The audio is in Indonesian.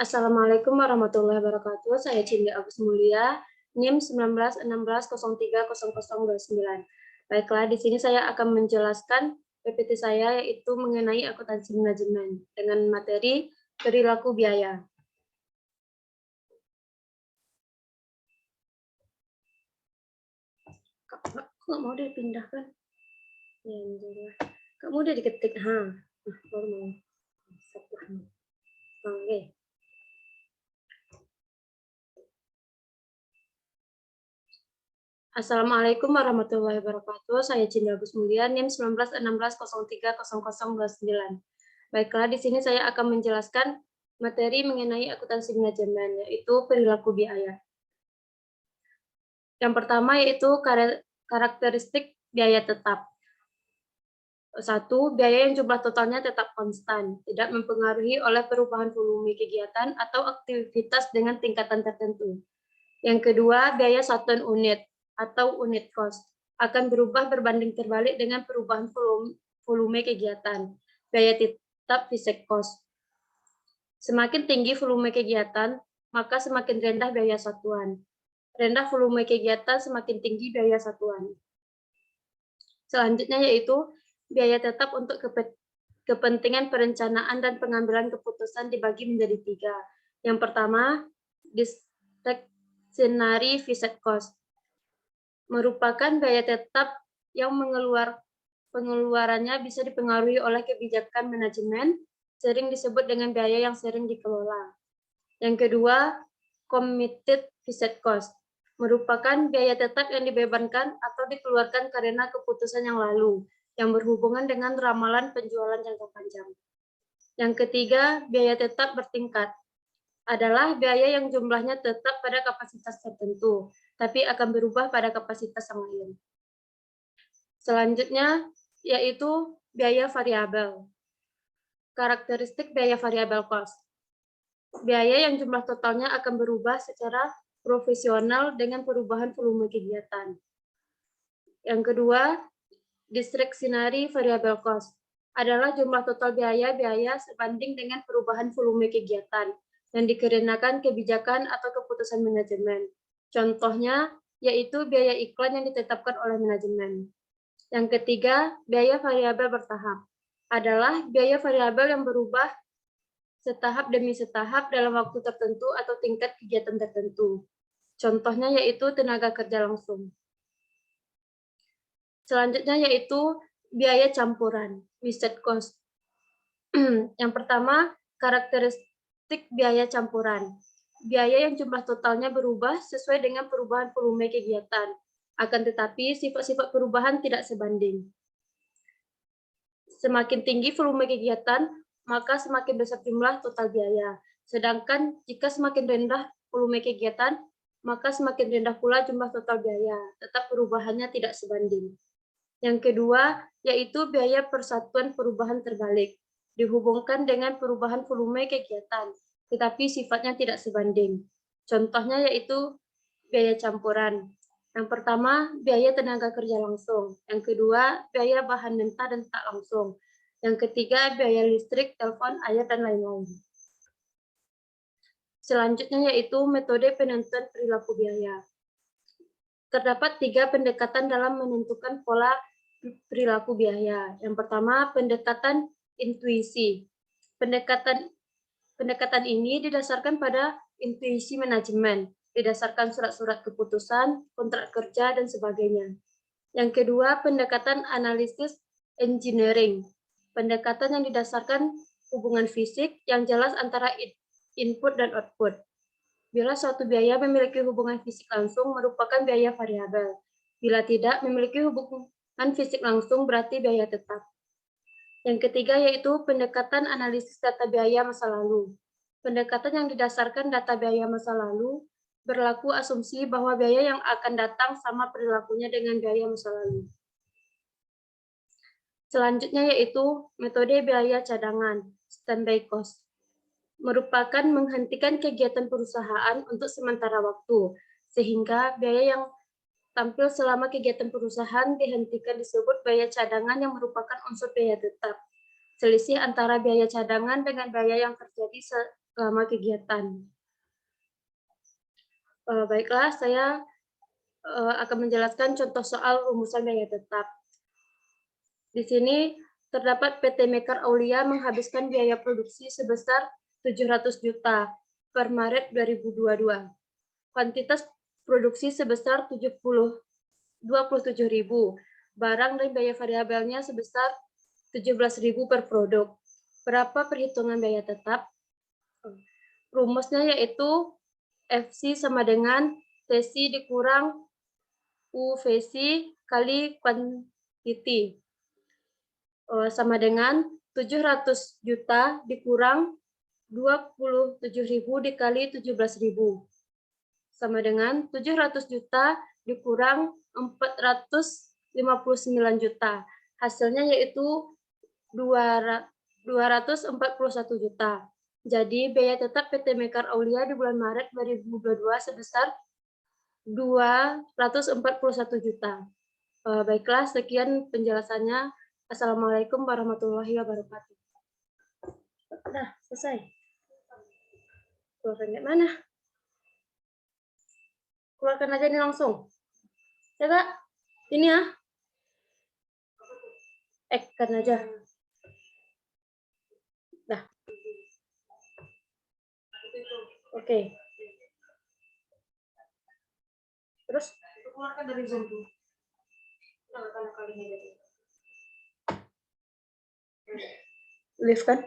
Assalamualaikum warahmatullahi wabarakatuh. Saya Cindy Agus Mulia, NIM 1916030029. Baiklah, di sini saya akan menjelaskan PPT saya yaitu mengenai akuntansi manajemen dengan materi perilaku biaya. Kok mau dipindahkan? Kamu udah diketik, baru mau. Oke. Assalamualaikum warahmatullahi wabarakatuh. Saya Cindy Agus Mulia, NIM 1916030029. Baiklah, di sini saya akan menjelaskan materi mengenai akuntansi manajemen, yaitu perilaku biaya. Yang pertama yaitu karakteristik biaya tetap. 1. Biaya yang jumlah totalnya tetap konstan, tidak mempengaruhi oleh perubahan volume kegiatan atau aktivitas dengan tingkatan tertentu. Yang kedua, biaya satuan unit atau unit cost akan berubah berbanding terbalik dengan perubahan volume kegiatan. Biaya tetap fixed cost. Semakin tinggi volume kegiatan, maka semakin rendah biaya satuan. Rendah volume kegiatan, semakin tinggi biaya satuan. Selanjutnya yaitu biaya tetap untuk kepentingan perencanaan dan pengambilan keputusan dibagi menjadi 3. Yang pertama, discretionary fixed cost merupakan biaya tetap yang pengeluarannya bisa dipengaruhi oleh kebijakan manajemen, sering disebut dengan biaya yang sering dikelola. Yang kedua, committed fixed cost merupakan biaya tetap yang dibebankan atau dikeluarkan karena keputusan yang lalu, yang berhubungan dengan ramalan penjualan jangka panjang. Yang ketiga, biaya tetap bertingkat adalah biaya yang jumlahnya tetap pada kapasitas tertentu, tapi akan berubah pada kapasitas yang lain. Selanjutnya, yaitu biaya variabel. Karakteristik biaya variabel cost. Biaya yang jumlah totalnya akan berubah secara profesional dengan perubahan volume kegiatan. Yang kedua, discretionary variable cost adalah jumlah total biaya sebanding dengan perubahan volume kegiatan yang dikarenakan kebijakan atau keputusan manajemen. Contohnya yaitu biaya iklan yang ditetapkan oleh manajemen. Yang ketiga, biaya variabel bertahap adalah biaya variabel yang berubah setahap demi setahap dalam waktu tertentu atau tingkat kegiatan tertentu. Contohnya yaitu tenaga kerja langsung. Selanjutnya yaitu biaya campuran, mixed cost. Yang pertama, karakteristik biaya campuran. Biaya yang jumlah totalnya berubah sesuai dengan perubahan volume kegiatan. Akan tetapi, sifat-sifat perubahan tidak sebanding. Semakin tinggi volume kegiatan, maka semakin besar jumlah total biaya. Sedangkan jika semakin rendah volume kegiatan, maka semakin rendah pula jumlah total biaya. Tetap perubahannya tidak sebanding. Yang kedua, yaitu biaya persatuan perubahan terbalik. Dihubungkan dengan perubahan volume kegiatan, tetapi sifatnya tidak sebanding. Contohnya yaitu biaya campuran. Yang pertama, biaya tenaga kerja langsung. Yang kedua, biaya bahan mentah dan tak langsung. Yang ketiga, biaya listrik, telepon, air, dan lain-lain. Selanjutnya yaitu metode penentuan perilaku biaya. Terdapat 3 pendekatan dalam menentukan pola perilaku biaya. Yang pertama, pendekatan intuisi. Pendekatan ini didasarkan pada intuisi manajemen, didasarkan surat-surat keputusan, kontrak kerja, dan sebagainya. Yang kedua, pendekatan analisis engineering. Pendekatan yang didasarkan hubungan fisik yang jelas antara input dan output. Bila suatu biaya memiliki hubungan fisik langsung, merupakan biaya variabel. Bila tidak memiliki hubungan fisik langsung, berarti biaya tetap. Yang ketiga yaitu pendekatan analisis data biaya masa lalu. Pendekatan yang didasarkan data biaya masa lalu berlaku asumsi bahwa biaya yang akan datang sama perilakunya dengan biaya masa lalu. Selanjutnya yaitu metode biaya cadangan, standby cost. merupakan menghentikan kegiatan perusahaan untuk sementara waktu, sehingga biaya yang tampil selama kegiatan perusahaan dihentikan disebut biaya cadangan yang merupakan unsur biaya tetap. Selisih antara biaya cadangan dengan biaya yang terjadi selama kegiatan. Baiklah, saya akan menjelaskan contoh soal rumusan biaya tetap. Di sini terdapat PT Mekar Aulia menghabiskan biaya produksi sebesar 700 juta per Maret 2022. Kuantitas produksi sebesar 27.000. Barang dan biaya variabelnya sebesar 17.000 per produk. Berapa perhitungan biaya tetap? Rumusnya yaitu FC sama dengan TC dikurang UVC kali quantity. Sama dengan 700 juta dikurang 27.000 dikali 17.000. Sama dengan 700 juta dikurang 459 juta. Hasilnya yaitu 241 juta. Jadi biaya tetap PT Mekar Aulia di bulan Maret 2022 sebesar 241 juta. Baiklah, sekian penjelasannya. Assalamualaikum warahmatullahi wabarakatuh. Udah, selesai. Keluarkan dari mana? Keluarkan aja ini langsung. Ya, Kak? Ini ya. Kan aja. Dah. Oke. Terus keluarkan dari Zoom tuh. Live kan?